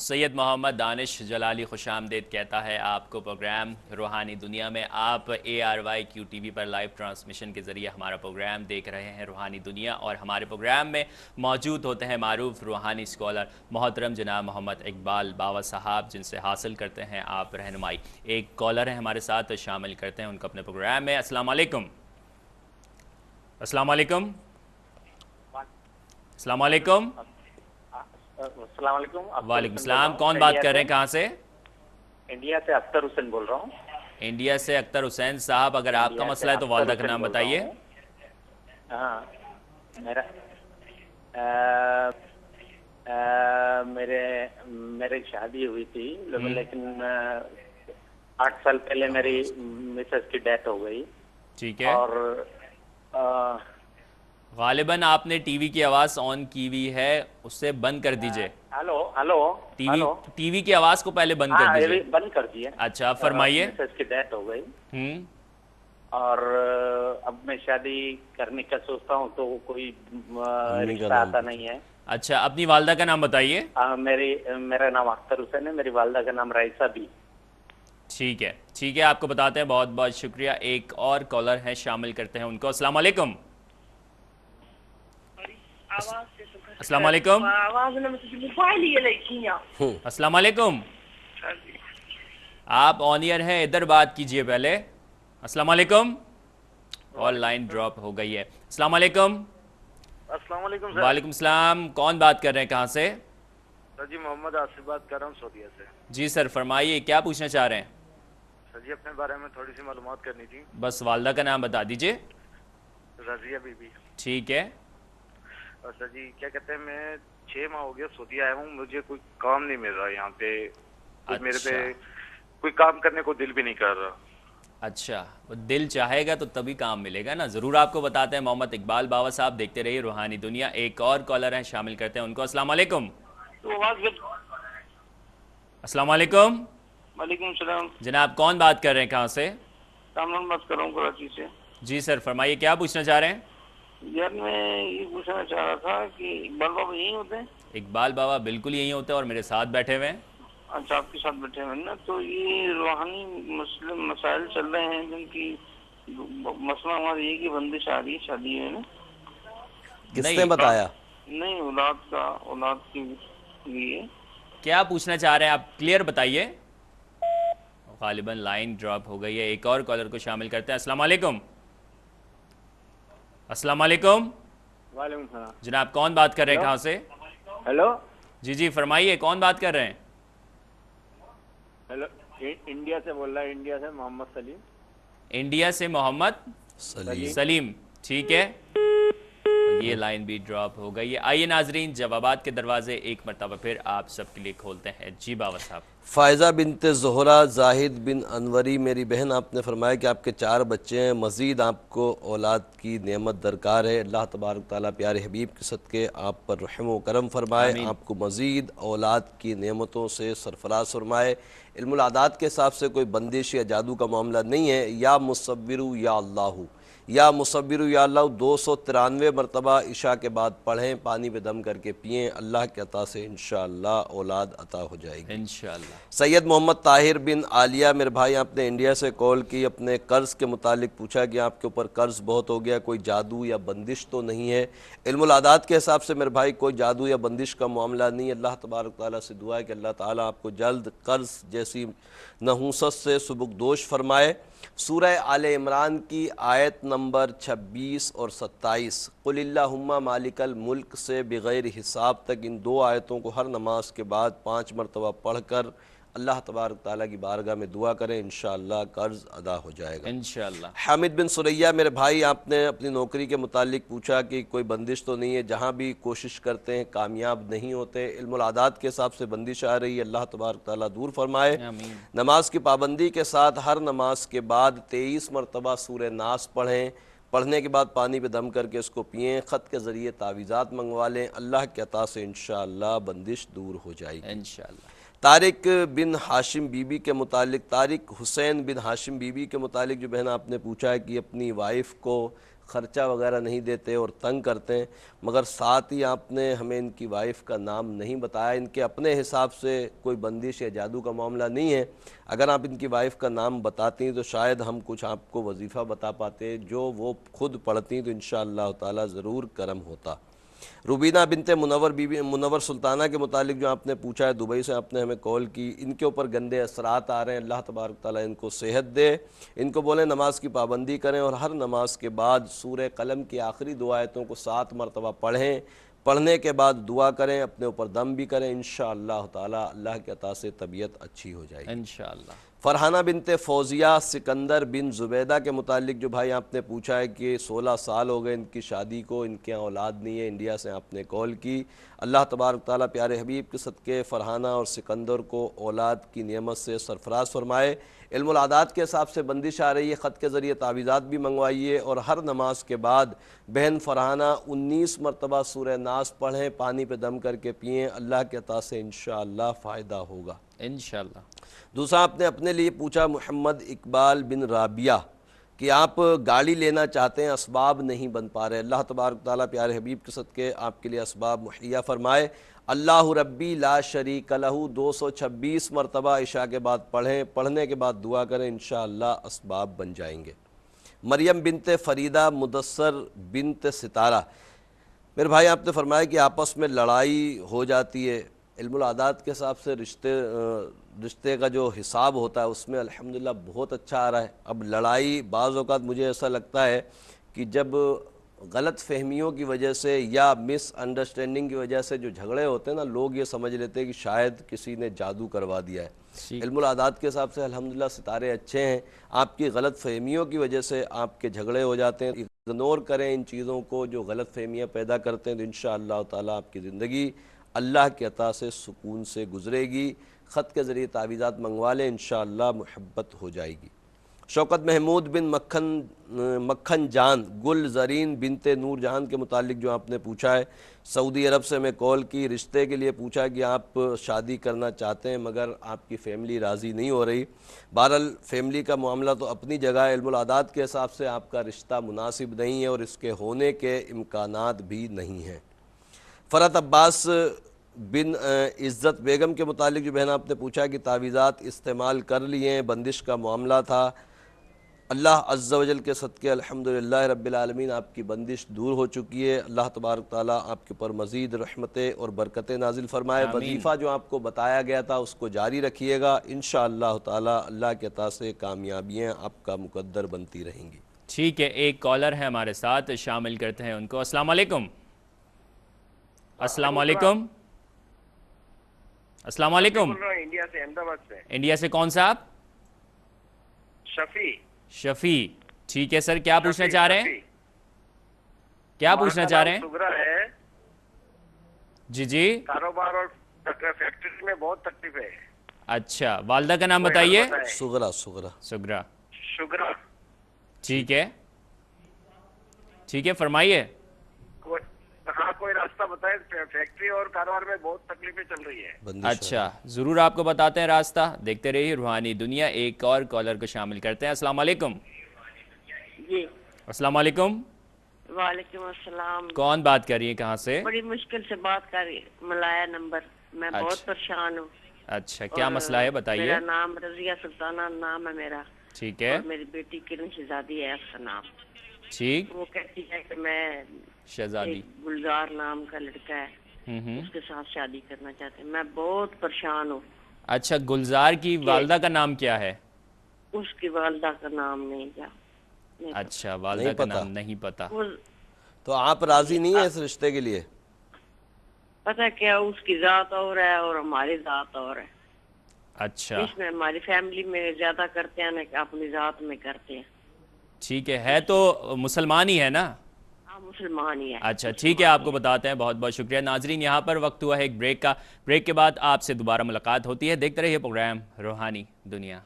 سید محمد دانش جلالی خوش آمدید کہتا ہے آپ کو پروگرام روحانی دنیا میں۔ آپ ARYQ-TV پر لائیو ٹرانسمیشن کے ذریعے ہمارا پروگرام دیکھ رہے ہیں روحانی دنیا، اور ہمارے پروگرام میں موجود ہوتے ہیں معروف روحانی اسکالر محترم جناب محمد اقبال باوا صاحب، جن سے حاصل کرتے ہیں آپ رہنمائی۔ ایک کالر ہے ہمارے ساتھ، شامل کرتے ہیں ان کو اپنے پروگرام میں۔ السلام علیکم۔ السلام علیکم۔ السلام علیکم۔ السلام علیکم۔ وعلیکم السلام۔ کون بات کر رہے ہیں، کہاں سے؟ انڈیا سے اختر حسین بول رہا ہوں۔ انڈیا سے اختر حسین صاحب، اگر آپ کا مسئلہ ہے تو والدہ کا نام بتائیے۔ ہاں، میری شادی ہوئی تھی، لیکن 8 سال پہلے میری مسز کی ڈیتھ ہو گئی۔ ٹھیک ہے، اور غالباً آپ نے ٹی وی کی آواز آن کی ہوئی ہے، اس سے بند کر دیجئے۔ ہلو ٹی وی کی آواز کو پہلے بند کر دیجئے۔ بند کر دیے۔ اچھا، فرمائیے۔ مسز کی ڈیتھ ہو گئی ہوں، اور اب میں شادی کرنے کا سوچتا ہوں تو کوئی رشتہ آتا نہیں ہے۔ اچھا، اپنی والدہ کا نام بتائیے۔ میرا نام اختر حسین ہے، میری والدہ کا نام رائسہ بھی۔ ٹھیک ہے ٹھیک ہے، آپ کو بتاتے ہیں، بہت بہت شکریہ۔ ایک اور کالر ہے، شامل کرتے ہیں ان کو۔ السلام علیکم۔ السلام علیکم۔ السلام علیکم۔ آپ آن ایئر ہیں، ادھر بات کیجئے پہلے۔ السلام علیکم۔ اور لائن ڈراپ ہو گئی ہے۔ السلام علیکم۔ السلام علیکم سر۔ وعلیکم السلام۔ کون بات کر رہے ہیں، کہاں سے؟ سر جی محمد آصف بات کر رہا ہوں سعودیہ سے۔ جی سر، فرمائیے، کیا پوچھنا چاہ رہے ہیں؟ سر جی اپنے بارے میں تھوڑی سی معلومات کرنی تھی۔ بس والدہ کا نام بتا دیجئے۔ رضیہ بی بی۔ ٹھیک ہے۔ اور سر جی کیا کہتے ہیں، میں 6 ماہ ہو گیا سعودیہ آیا ہوں، مجھے کوئی کام نہیں مل رہا یہاں پہ، میرے پہ کوئی کام کرنے کو دل بھی نہیں کر رہا۔ اچھا، وہ دل چاہے گا تو تبھی کام ملے گا نا، ضرور آپ کو بتاتے ہیں محمد اقبال باوا صاحب۔ دیکھتے رہیے روحانی دنیا۔ ایک اور کالر ہیں، شامل کرتے ہیں ان کو۔ السلام علیکم۔ السلام علیکم۔ وعلیکم السلام۔ جناب کون بات کر رہے ہیں، کہاں سے؟ کامران بات کر رہا ہوں کراچی سے۔ جی سر، فرمائیے، کیا پوچھنا چاہ رہے ہیں؟ یار میں یہ پوچھنا چاہ رہا تھا کہ اقبال بابا یہی ہوتے ہیں؟ اقبال بابا بالکل یہی ہوتے ہیں، اور میرے ساتھ بیٹھے ہوئے ہیں۔ اچھا، آپ کے ساتھ بیٹھے ہوئے نا، تو یہ روحانی مسائل چل رہے ہیں جن کی مسئلہ ہمارا یہ کہ بندش آ رہی ہے شادی میں نا۔ کس نے بتایا؟ نہیں، اولاد کی لیے۔ کیا پوچھنا چاہ رہے ہیں آپ، کلیئر بتائیے۔ غالباً لائن ڈراپ ہو گئی ہے۔ ایک اور کالر کو شامل کرتے ہیں۔ السلام علیکم۔ السلام علیکم۔ وعلیکم السلام۔ جناب کون بات کر رہے ہیں، کہاں سے؟ ہیلو جی فرمائیے، کون بات کر رہے ہیں؟ ہیلو، انڈیا سے بول رہا ہے، انڈیا سے محمد سلیم۔ انڈیا سے محمد سلیم۔ ٹھیک ہے، یہ لائن بھی ڈراپ ہو گئی ہے۔ آئیے ناظرین، جوابات کے دروازے ایک مرتبہ پھر آپ سب کے لیے کھولتے ہیں۔ جی باوا صاحب۔ فائزہ بنت زہرہ زاہد بن انوری، میری بہن، آپ نے فرمایا کہ آپ کے 4 بچے ہیں، مزید آپ کو اولاد کی نعمت درکار ہے۔ اللہ تبارک تعالیٰ پیارے حبیب کے صدقے آپ پر رحم و کرم فرمائے، آپ کو مزید اولاد کی نعمتوں سے سرفراز فرمائے۔ علم العادات کے حساب سے کوئی بندش یا جادو کا معاملہ نہیں ہے۔ یا مصورو یا اللہ، یا مصورو یا اللہ 293 مرتبہ عشاء کے بعد پڑھیں، پانی پہ دم کر کے پئیں، اللہ کے عطا سے انشاءاللہ اولاد عطا ہو جائے گی انشاءاللہ۔ سید محمد طاہر بن عالیہ، میرے بھائی آپ نے انڈیا سے کال کی، اپنے قرض کے متعلق پوچھا کہ آپ کے اوپر قرض بہت ہو گیا، کوئی جادو یا بندش تو نہیں ہے؟ علم العادات کے حساب سے میرے بھائی کوئی جادو یا بندش کا معاملہ نہیں ہے۔ اللہ تبارک تعالیٰ سے دعا ہے کہ اللہ تعالیٰ آپ کو جلد قرض جیسی نحوست سے سبکدوش فرمائے۔ سورہ آل عمران کی آیت نمبر 26 اور 27، قل اللہم مالک الملک سے بغیر حساب تک، ان 2 آیتوں کو ہر نماز کے بعد 5 مرتبہ پڑھ کر اللہ تبارک تعالیٰ کی بارگاہ میں دعا کریں، انشاءاللہ قرض ادا ہو جائے گا انشاءاللہ۔ حامد بن سریہ، میرے بھائی آپ نے اپنی نوکری کے متعلق پوچھا کہ کوئی بندش تو نہیں ہے، جہاں بھی کوشش کرتے ہیں کامیاب نہیں ہوتے۔ علم العادات کے حساب سے بندش آ رہی ہے، اللہ تبارک تعالیٰ دور فرمائے۔ آمین۔ نماز کی پابندی کے ساتھ ہر نماز کے بعد 23 مرتبہ سورہ ناس پڑھیں، پڑھنے کے بعد پانی پہ دم کر کے اس کو پئیں، خط کے ذریعے تعویذات منگوا لیں، اللہ کے عطا سے انشاءاللہ بندش دور ہو جائے گی انشاءاللہ۔ طارق بن ہاشم بی بی کے متعلق، طارق حسین بن ہاشم بی بی کے متعلق جو بہن آپ نے پوچھا ہے کہ اپنی وائف کو خرچہ وغیرہ نہیں دیتے اور تنگ کرتے ہیں، مگر ساتھ ہی آپ نے ہمیں ان کی وائف کا نام نہیں بتایا۔ ان کے اپنے حساب سے کوئی بندش یا جادو کا معاملہ نہیں ہے، اگر آپ ان کی وائف کا نام بتاتی تو شاید ہم کچھ آپ کو وظیفہ بتا پاتے جو وہ خود پڑھتی تو انشاءاللہ تعالی ضرور کرم ہوتا۔ روبینہ بنت منور سلطانہ کے متعلق جو آپ نے پوچھا ہے، دبئی سے آپ نے ہمیں کال کی، ان کے اوپر گندے اثرات آ رہے ہیں، اللہ تبارک تعالیٰ ان کو صحت دے، ان کو بولیں نماز کی پابندی کریں اور ہر نماز کے بعد سورہ قلم کی آخری 2 آیتوں کو 7 مرتبہ پڑھیں، پڑھنے کے بعد دعا کریں، اپنے اوپر دم بھی کریں، انشاءاللہ تعالیٰ اللہ کے عطا سے طبیعت اچھی ہو جائے گی انشاءاللہ۔ فرحانہ بنت فوزیہ سکندر بن زبیدہ کے متعلق جو بھائی آپ نے پوچھا ہے کہ 16 سال ہو گئے ان کی شادی کو، ان کے اولاد نہیں ہے، انڈیا سے آپ نے کال کی، اللہ تبارک تعالیٰ پیارے حبیب کے صدقے فرحانہ اور سکندر کو اولاد کی نعمت سے سرفراز فرمائے۔ علم العادات کے حساب سے بندش آ رہی ہے، خط کے ذریعے تعویذات بھی منگوائیے اور ہر نماز کے بعد بہن فرحانہ 19 مرتبہ سورہ ناس پڑھیں، پانی پہ دم کر کے پئیں، اللہ کے عطا سے انشاءاللہ فائدہ ہوگا انشاءاللہ۔ دوسرا آپ نے اپنے لیے پوچھا محمد اقبال بن رابعہ کہ آپ گاڑی لینا چاہتے ہیں، اسباب نہیں بن پا رہے، اللہ تبارک تعالیٰ پیارے حبیب کے صدقے آپ کے لیے اسباب مہیا فرمائے۔ اللہ ربی لا شریک لہ 226 مرتبہ عشاء کے بعد پڑھیں، پڑھنے کے بعد دعا کریں، انشاءاللہ اسباب بن جائیں گے۔ مریم بنت فریدہ مدثر بنت ستارہ، میرے بھائی آپ نے فرمایا کہ آپس میں لڑائی ہو جاتی ہے، علم العادات کے حساب سے رشتے کا جو حساب ہوتا ہے اس میں الحمدللہ بہت اچھا آ رہا ہے۔ اب لڑائی بعض اوقات مجھے ایسا لگتا ہے کہ جب غلط فہمیوں کی وجہ سے یا مس انڈرسٹینڈنگ کی وجہ سے جو جھگڑے ہوتے ہیں نا، لوگ یہ سمجھ لیتے ہیں کہ شاید کسی نے جادو کروا دیا ہے۔ علم العادات کے حساب سے الحمدللہ ستارے اچھے ہیں، آپ کی غلط فہمیوں کی وجہ سے آپ کے جھگڑے ہو جاتے ہیں، اگنور کریں ان چیزوں کو جو غلط فہمیاں پیدا کرتے ہیں، تو انشاءاللہ تعالیٰ آپ کی زندگی اللہ کے عطا سے سکون سے گزرے گی۔ خط کے ذریعے تعویذات منگوا لیں، انشاءاللہ محبت ہو جائے گی۔ شوکت محمود بن مکھن جان گل زرین بنت نور جہان کے متعلق جو آپ نے پوچھا ہے، سعودی عرب سے میں کال کی، رشتے کے لیے پوچھا کہ آپ شادی کرنا چاہتے ہیں مگر آپ کی فیملی راضی نہیں ہو رہی۔ بہرحال فیملی کا معاملہ تو اپنی جگہ ہے، علم العادات کے حساب سے آپ کا رشتہ مناسب نہیں ہے اور اس کے ہونے کے امکانات بھی نہیں ہیں۔ فرحت عباس بن عزت بیگم کے متعلق جو بہن آپ نے پوچھا کہ تعویذات استعمال کر لیے ہیں، بندش کا معاملہ تھا، اللہ عز و جل کے صدقے الحمدللہ رب العالمین آپ کی بندش دور ہو چکی ہے، اللہ تبارک تعالیٰ آپ کے اوپر مزید رحمتیں اور برکتیں نازل فرمائے۔ وظیفہ جو آپ کو بتایا گیا تھا اس کو جاری رکھیے گا، انشاءاللہ تعالیٰ اللہ کے عطا سے کامیابیاں آپ کا مقدر بنتی رہیں گی۔ ٹھیک ہے، ایک کالر ہے ہمارے ساتھ، شامل کرتے ہیں ان کو۔ السلام علیکم۔ السلام علیکم۔ السلام علیکم۔ انڈیا سے، احمد آباد سے۔ انڈیا سے کون سا آپ؟ شفیع، ٹھیک ہے سر، کیا پوچھنا چاہ رہے ہیں؟ کیا پوچھنا چاہ رہے ہیں؟ شوگر ہے جی جی، کاروبار اور فیکٹری میں بہت تکلیف ہے۔ اچھا، والدہ کا نام بتائیے۔ سغرا شوگر، ٹھیک ہے ٹھیک ہے، فرمائیے۔ ہاں، کوئی راستہ بتائیں، فیکٹری اور کاروبار میں بہت تکلیفیں چل رہی ہے۔ اچھا، ضرور آپ کو بتاتے ہیں راستہ، دیکھتے رہیے روحانی دنیا۔ ایک اور کالر کو شامل کرتے ہیں۔ السلام علیکم۔ جی، السلام علیکم۔ وعلیکم السلام۔ کون بات کر رہی ہیں، کہاں سے؟ بڑی مشکل سے بات کر رہی، ملایا نمبر، میں بہت پریشان ہوں۔ اچھا، کیا مسئلہ ہے بتائیے۔ میرا نام رضیہ سلطانہ نام ہے میرا، ٹھیک ہے، اور میری بیٹی کرن شہزادی ہے اس کا نام۔ ٹھیک، وہ کہتی ہے کہ میں شہزادی، ایک گلزار نام کا لڑکا ہے، اس کے ساتھ شادی کرنا چاہتے ہیں، میں بہت پریشان ہوں۔ اچھا، گلزار کی والدہ کا نام کیا ہے؟ اس کی والدہ کا نام نہیں کیا؟ اچھا، والدہ کا نام نہیں پتا۔ تو آپ راضی نہیں ہیں اس رشتے کے لیے؟ پتہ کیا، اس کی ذات اور ہے اور ہماری ذات اور ہے۔ اچھا، اس میں ہماری فیملی میں زیادہ کرتے ہیں نا کہ اپنی ذات میں کرتے ہیں۔ ٹھیک ہے تو مسلمان ہی ہے نا؟ ہاں، مسلمان ہی ہے۔ اچھا ٹھیک ہے، آپ کو بتاتے ہیں، بہت بہت شکریہ۔ ناظرین، یہاں پر وقت ہوا ہے ایک بریک کا، بریک کے بعد آپ سے دوبارہ ملاقات ہوتی ہے۔ دیکھتے رہیے پروگرام روحانی دنیا۔